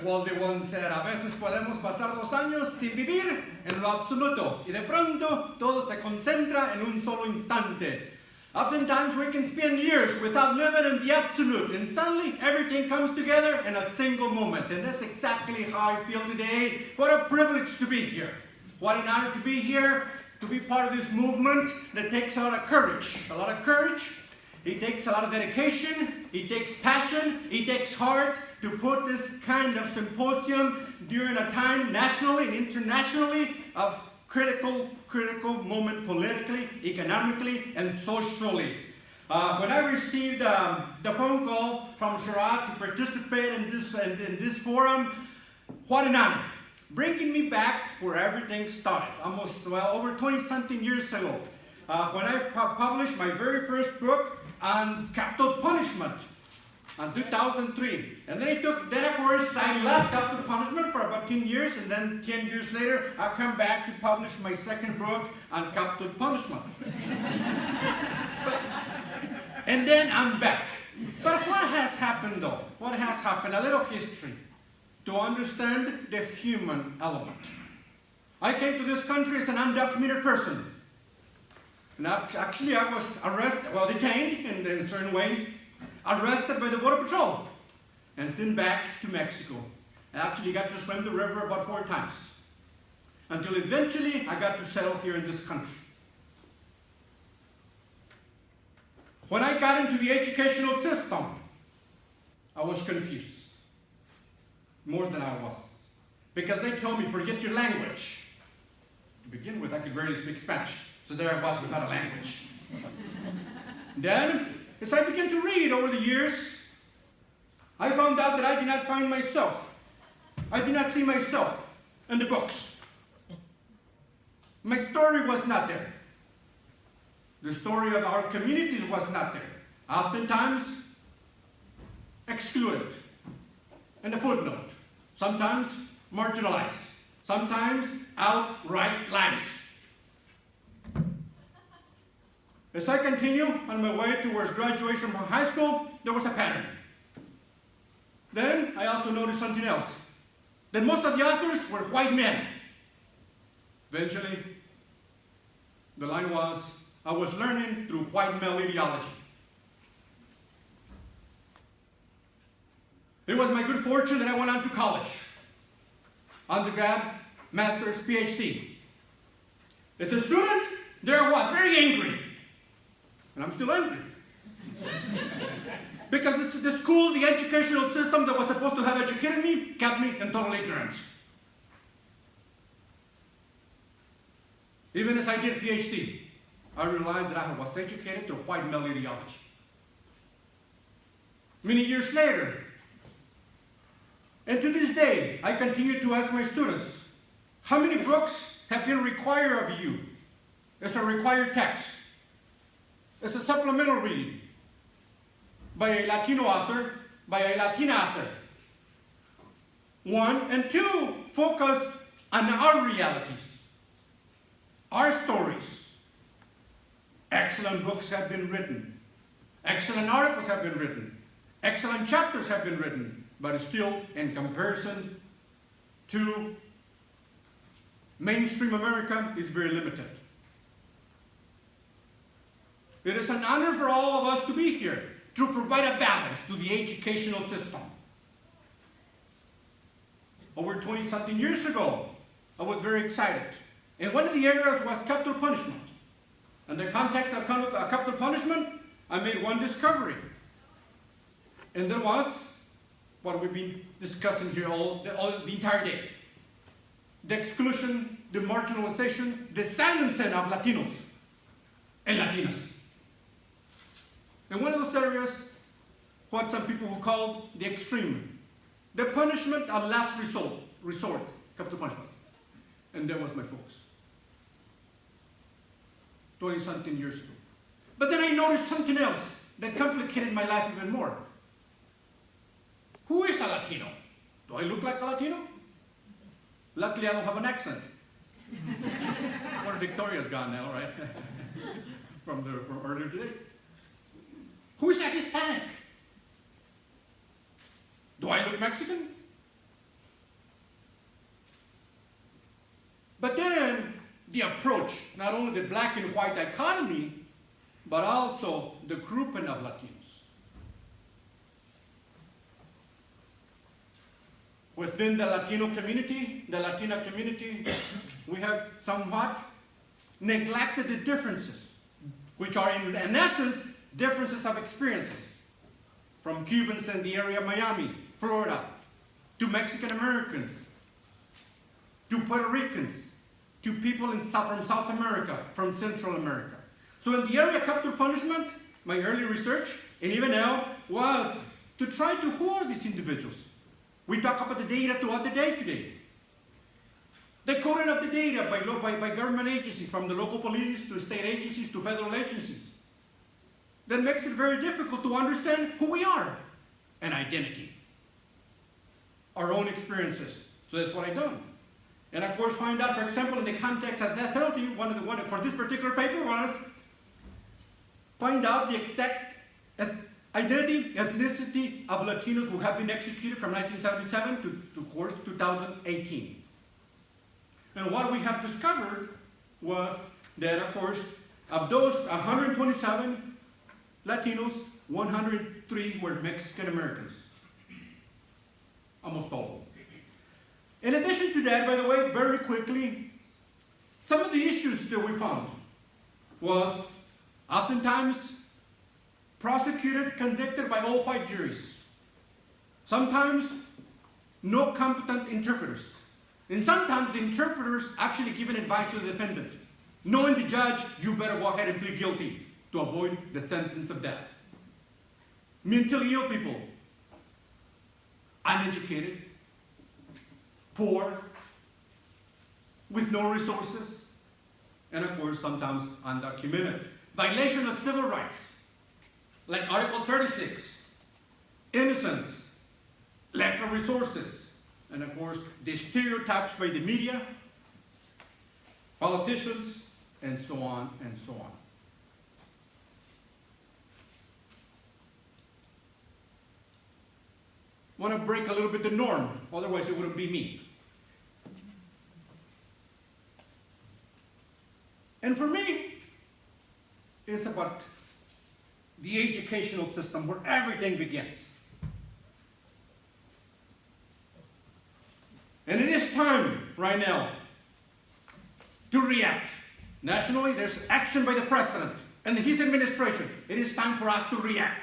Walt de One said, a veces podemos pasar 2 años sin vivir en lo absoluto, y de pronto todo se concentra en un solo instante. Oftentimes we can spend years without living in the absolute, and suddenly everything comes together in a single moment. And that's exactly how I feel today. What a privilege to be here. What an honor to be here, to be part of this movement that takes a lot of courage. A lot of courage. It takes a lot of dedication. It takes passion. It takes heart to put this kind of symposium during a time nationally and internationally of critical moment politically, economically, and socially. When I received the phone call from Chirac to participate in this forum, what an honor. Bringing me back where everything started, almost, over 20-something years ago, when I published my very first book on capital punishment in 2003. And then of course, I left capital punishment for about 10 years, and then 10 years later, I come back to publish my second book on capital punishment. And then I'm back. But what has happened though? What has happened? A little history to understand the human element. I came to this country as an undocumented person. And actually I was detained in certain ways, arrested by the Border Patrol, and sent back to Mexico. I actually got to swim the river about 4 times, until eventually I got to settle here in this country. When I got into the educational system, I was confused, more than I was, because they told me, forget your language. To begin with, I could barely speak Spanish, so there I was without a language. Then, as I began to read over the years, I found out that I did not find myself. I did not see myself in the books. My story was not there. The story of our communities was not there. Oftentimes, excluded, in a footnote. Sometimes marginalized. Sometimes outright lies. As I continue on my way towards graduation from high school, there was a pattern. Then I also noticed something else, that most of the authors were white men. Eventually, the line was, I was learning through white male ideology. It was my good fortune that I went on to college. Undergrad, master's, PhD. As a student, there I was, very angry. And I'm still angry. Because the school, the educational system that was supposed to have educated me, kept me in total ignorance. Even as I did PhD, I realized that I was educated through white male ideology. Many years later, and to this day, I continue to ask my students, how many books have been required of you as a required text? It's a supplemental reading by a Latino author, by a Latina author. 1, and 2, focus on our realities, our stories. Excellent books have been written. Excellent articles have been written. Excellent chapters have been written, but still, in comparison to mainstream America, is very limited. It is an honor for all of us to be here, to provide a balance to the educational system. Over 20-something years ago, I was very excited. And one of the areas was capital punishment. In the context of capital punishment, I made one discovery. And that was what we've been discussing here the entire day. The exclusion, the marginalization, the silencing of Latinos and Latinas. And one of those areas, what some people will call the extreme, the punishment of last resort, capital punishment. And that was my focus. 20-something years ago. But then I noticed something else that complicated my life even more. Who is a Latino? Do I look like a Latino? Luckily, I don't have an accent. Or Victoria's gone now, right? from earlier today. Who is a Hispanic? Do I look Mexican? the approach, not only the black and white dichotomy, but also the grouping of Latinos. Within the Latino community, the Latina community, we have somewhat neglected the differences, which are in essence differences of experiences, from Cubans in the area of Miami, Florida, to Mexican Americans, to Puerto Ricans, to people from South America, from Central America. So in the area of capital punishment, my early research, and even now, was to try to who are these individuals. We talk about the data throughout the day today. The coding of the data by government agencies, from the local police to state agencies to federal agencies. That makes it very difficult to understand who we are and identity. Our own experiences. So that's what I've done. And of course find out, for example, in the context of death penalty, one for this particular paper was find out the exact identity, ethnicity of Latinos who have been executed from 1977 to of course 2018. And what we have discovered was that, of course, of those 127 Latinos, 103 were Mexican Americans. Almost all of them. In addition to that, by the way, very quickly, some of the issues that we found was oftentimes prosecuted, convicted by all white juries. Sometimes no competent interpreters. And sometimes the interpreters actually giving advice to the defendant, knowing the judge, you better go ahead and plead guilty to avoid the sentence of death. Mentally ill people, uneducated, poor, with no resources, and of course sometimes undocumented. Violation of civil rights, like Article 36, innocence, lack of resources, and of course the stereotypes by the media, politicians, and so on and so on. I want to break a little bit the norm, otherwise it wouldn't be me. And for me, it's about the educational system where everything begins. And it is time right now to react. Nationally, there's action by the president and his administration. It is time for us to react.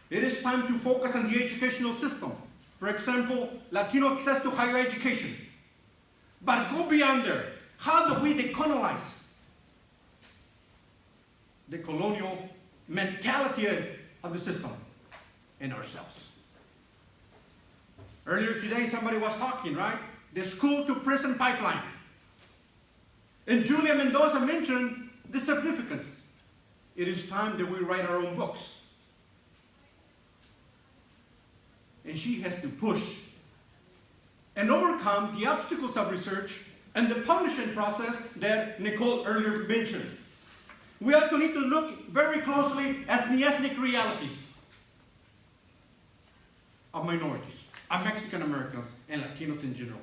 It is time to focus on the educational system. For example, Latino access to higher education. But go beyond there. How do we decolonize the colonial mentality of the system in ourselves? Earlier today, somebody was talking, right? The school to prison pipeline. And Julia Mendoza mentioned the significance. It is time that we write our own books. And she has to push and overcome the obstacles of research and the publishing process that Nicole earlier mentioned. We also need to look very closely at the ethnic realities of minorities, of Mexican Americans and Latinos in general.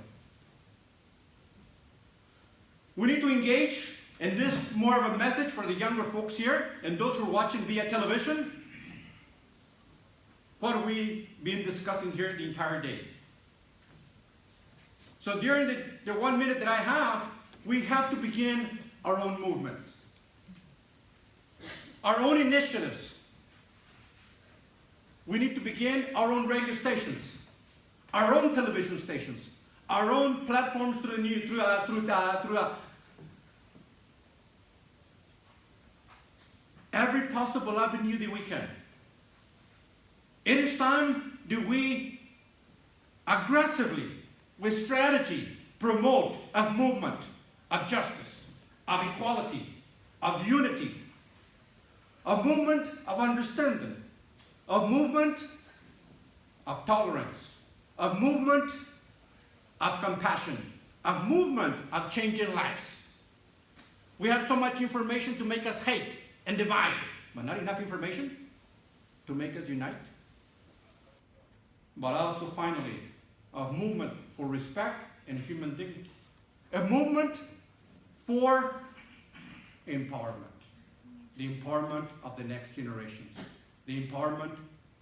We need to engage, and this is more of a message for the younger folks here and those who are watching via television. What have we been discussing here the entire day? So during the 1 minute that I have, we have to begin our own movements, our own initiatives. We need to begin our own radio stations, our own television stations, our own platforms through the new, every possible avenue that we can. It is time that we aggressively, with strategy, promote a movement of justice, of equality, of unity, a movement of understanding, a movement of tolerance, a movement of compassion, a movement of changing lives. We have so much information to make us hate and divide, but not enough information to make us unite. But also, finally, a movement for respect and human dignity. A movement for empowerment. The empowerment of the next generations. The empowerment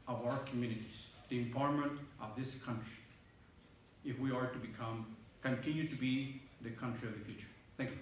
of our communities. The empowerment of this country. If we are to continue to be the country of the future. Thank you.